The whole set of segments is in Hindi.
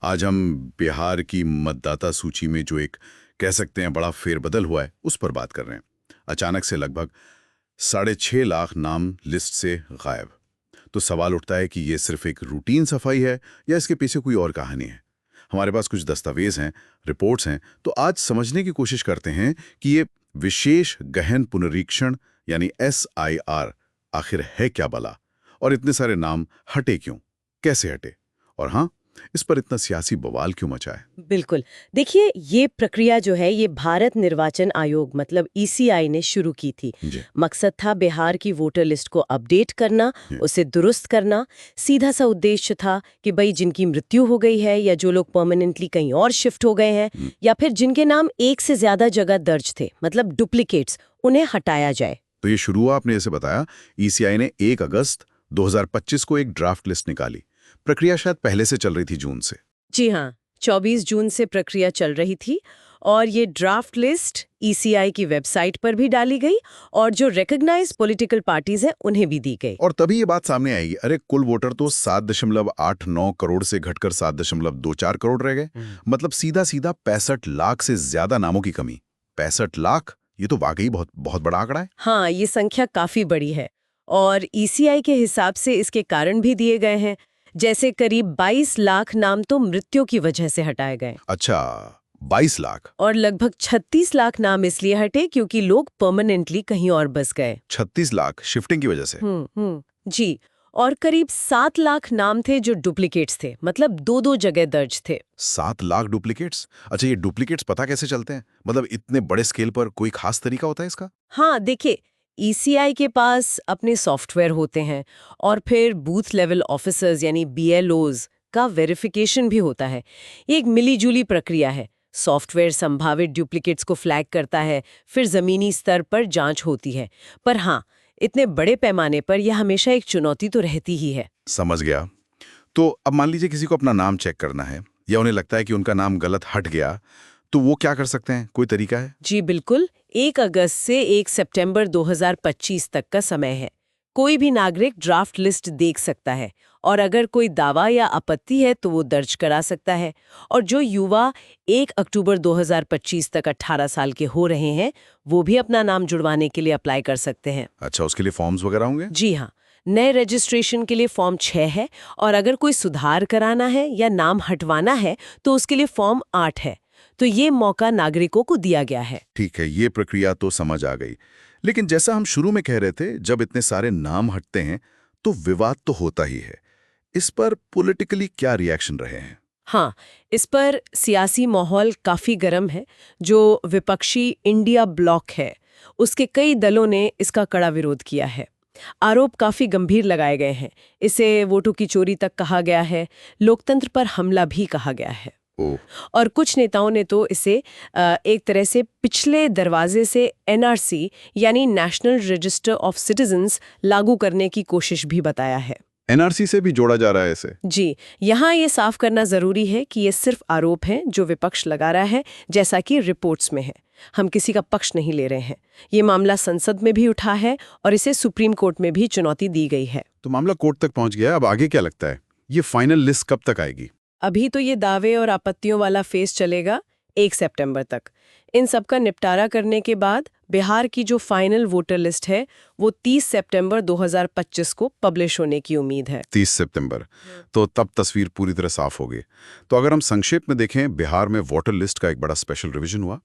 आज हम बिहार की मतदाता सूची में जो एक कह सकते हैं बड़ा फेरबदल हुआ है उस पर बात कर रहे हैं। अचानक से लगभग 6.5 लाख नाम लिस्ट से गायब। तो सवाल उठता है कि ये सिर्फ एक रूटीन सफाई है या इसके पीछे कोई और कहानी है। हमारे पास कुछ दस्तावेज हैं, रिपोर्ट्स हैं, तो आज समझने की कोशिश करते हैं कि ये विशेष गहन पुनरीक्षण यानी SIR आखिर है क्या भला, और इतने सारे नाम हटे क्यों, कैसे हटे, और हाँ, इस पर इतना सियासी बवाल क्यों मचा है। बिल्कुल। देखिए, ये प्रक्रिया जो है ये भारत निर्वाचन आयोग मतलब ECI ने शुरू की थी। जी। मकसद था बिहार की वोटर लिस्ट को अपडेट करना, जी। उसे दुरुस्त करना। सीधा सा उद्देश्य था कि भाई जिनकी मृत्यु हो गई है या जो लोग परमानेंटली कहीं और शिफ्ट हो गए हैं या फिर जिनके नाम एक से ज्यादा जगह दर्ज थे, मतलब डुप्लीकेट्स, उन्हें हटाया जाए। तो ये शुरू हुआ, आपने जैसे बताया, ECI ने 1 अगस्त 2025 को एक ड्राफ्ट लिस्ट निकाली। प्रक्रिया शायद पहले से चल रही थी, जून से। जी हाँ, 24 जून से प्रक्रिया चल रही थी और ये ड्राफ्ट लिस्ट ECI की वेबसाइट पर भी डाली गई और जो रिकॉग्नाइज्ड पॉलिटिकल पार्टीज हैं उन्हें भी दी गई। और तभी ये बात सामने आएगी, अरे कुल वोटर तो 7.89 करोड़ से घटकर 7.24 करोड़ रह गए। मतलब सीधा सीधा 65 लाख से ज्यादा नामों की कमी। 65 लाख, ये तो वाकई बहुत बहुत बड़ा आंकड़ा है। हाँ, ये संख्या काफी बड़ी है और ECI के हिसाब से इसके कारण भी दिए गए हैं। जैसे करीब 22 लाख नाम तो मृत्यु की वजह से हटाए गए अच्छा, 22 लाख। और लगभग 36 लाख नाम इसलिए हटे क्योंकि लोग परमानेंटली कहीं और बस गए। 36 लाख शिफ्टिंग की वजह से। जी। और करीब 7 लाख नाम थे जो डुप्लीकेट्स थे, मतलब दो दो जगह दर्ज थे। 7 लाख डुप्लीकेट्स। अच्छा, ये डुप्लीकेट्स पता कैसे चलते हैं? मतलब इतने बड़े स्केल पर कोई खास तरीका होता है इसका? हाँ, देखिए, ECI के पास अपने सॉफ्टवेयर होते हैं और फिर बूथ लेवल ऑफिसर्स यानी BLOs का वेरिफिकेशन भी होता है। ये एक मिलीजुली प्रक्रिया है। सॉफ्टवेयर संभावित डुप्लीकेट्स को फ्लैग करता है, फिर जमीनी स्तर पर जांच होती है। पर हाँ, इतने बड़े पैमाने पर यह हमेशा एक चुनौती तो रहती ही है। समझ गया। तो अब मान लीजिए किसी को अपना नाम चेक करना है या उन्हें लगता है कि उनका नाम गलत हट गया, तो वो क्या कर सकते हैं? कोई तरीका है? जी बिल्कुल, 1 अगस्त से 1 सितंबर 2025 तक का समय है। कोई भी नागरिक ड्राफ्ट लिस्ट देख सकता है और अगर कोई दावा या आपत्ति है तो वो दर्ज करा सकता है। और जो युवा 1 अक्टूबर 2025 तक 18 साल के हो रहे हैं, वो भी अपना नाम जुड़वाने के लिए अप्लाई कर सकते हैं। अच्छा, उसके लिए फॉर्म्स वगैरह होंगे? जी हाँ, नए रजिस्ट्रेशन के लिए फॉर्म 6 है और अगर कोई सुधार कराना है या नाम हटवाना है तो उसके लिए फॉर्म 8 है। तो ये मौका नागरिकों को दिया गया है। ठीक है, ये प्रक्रिया तो समझ आ गई। लेकिन जैसा हम शुरू में कह रहे थे, जब इतने सारे नाम हटते हैं तो विवाद तो होता ही है। इस पर पॉलिटिकली क्या रिएक्शन रहे हैं? हाँ, इस पर सियासी माहौल काफी गर्म है। जो विपक्षी इंडिया ब्लॉक है, उसके कई दलों ने इसका कड़ा विरोध किया है। आरोप काफी गंभीर लगाए गए हैं। इसे वोटों की चोरी तक कहा गया है, लोकतंत्र पर हमला भी कहा गया है। ओह। और कुछ नेताओं ने तो इसे एक तरह से पिछले दरवाजे से NRC यानी नेशनल रजिस्टर ऑफ सिटीजन्स लागू करने की कोशिश भी बताया है। NRC से भी जोड़ा जा रहा है इसे? जी, यहाँ ये साफ करना जरूरी है कि ये सिर्फ आरोप हैं जो विपक्ष लगा रहा है, जैसा कि रिपोर्ट्स में है। हम किसी का पक्ष नहीं ले रहे हैं। ये मामला संसद में भी उठा है और इसे सुप्रीम कोर्ट में भी चुनौती दी गई है। तो मामला कोर्ट तक पहुंच गया, अब आगे क्या लगता है? ये फाइनल लिस्ट कब तक आएगी? अभी तो ये दावे और आपत्तियों वाला फेज चलेगा 1 सितंबर तक। इन सब का निपटारा करने के बाद बिहार की जो फाइनल वोटर लिस्ट है वो 30 सितंबर 2025 को पब्लिश होने की उम्मीद है। 30 सितंबर, तो तब तस्वीर पूरी तरह साफ होगी। तो अगर हम संक्षेप में देखें, बिहार में वोटर लिस्ट का एक बड़ा स्पेशल रिवीजन हुआ।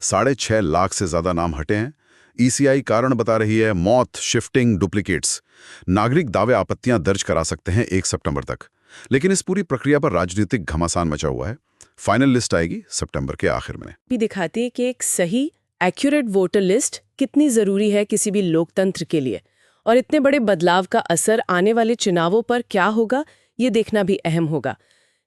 6.5 लाख से ज्यादा नाम हटे हैं। ECI कारण बता रही है मौत, शिफ्टिंग, डुप्लीकेट्स। नागरिक दावे आपत्तियां दर्ज करा सकते हैं 1 सितंबर तक। लेकिन इस पूरी प्रक्रिया पर राजनीतिक घमासान मचा हुआ है। फाइनल लिस्ट आएगी सितंबर के आखिर में। भी दिखाती है कि एक सही एक्यूरेट वोटर लिस्ट कितनी जरूरी है किसी भी लोकतंत्र के लिए, और इतने बड़े बदलाव का असर आने वाले चुनावों पर क्या होगा ये देखना भी अहम होगा।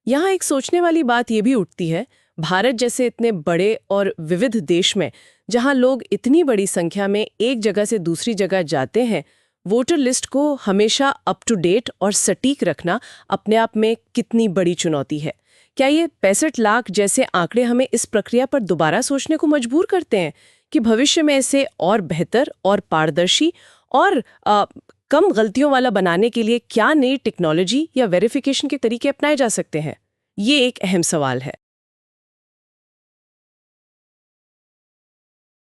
यहाँ एक सोचने वाली बात ये भी उठती है, भारत जैसे इतने बड़े और विविध देश में जहाँ लोग इतनी बड़ी संख्या में एक जगह से दूसरी जगह जाते हैं, वोटर लिस्ट को हमेशा अप टू डेट और सटीक रखना अपने आप में कितनी बड़ी चुनौती है। क्या ये 65 लाख जैसे आंकड़े हमें इस प्रक्रिया पर दोबारा सोचने को मजबूर करते हैं कि भविष्य में इसे और बेहतर और पारदर्शी और कम गलतियों वाला बनाने के लिए क्या नई टेक्नोलॉजी या वेरिफिकेशन के तरीके अपनाए जा सकते हैं? ये एक अहम सवाल है।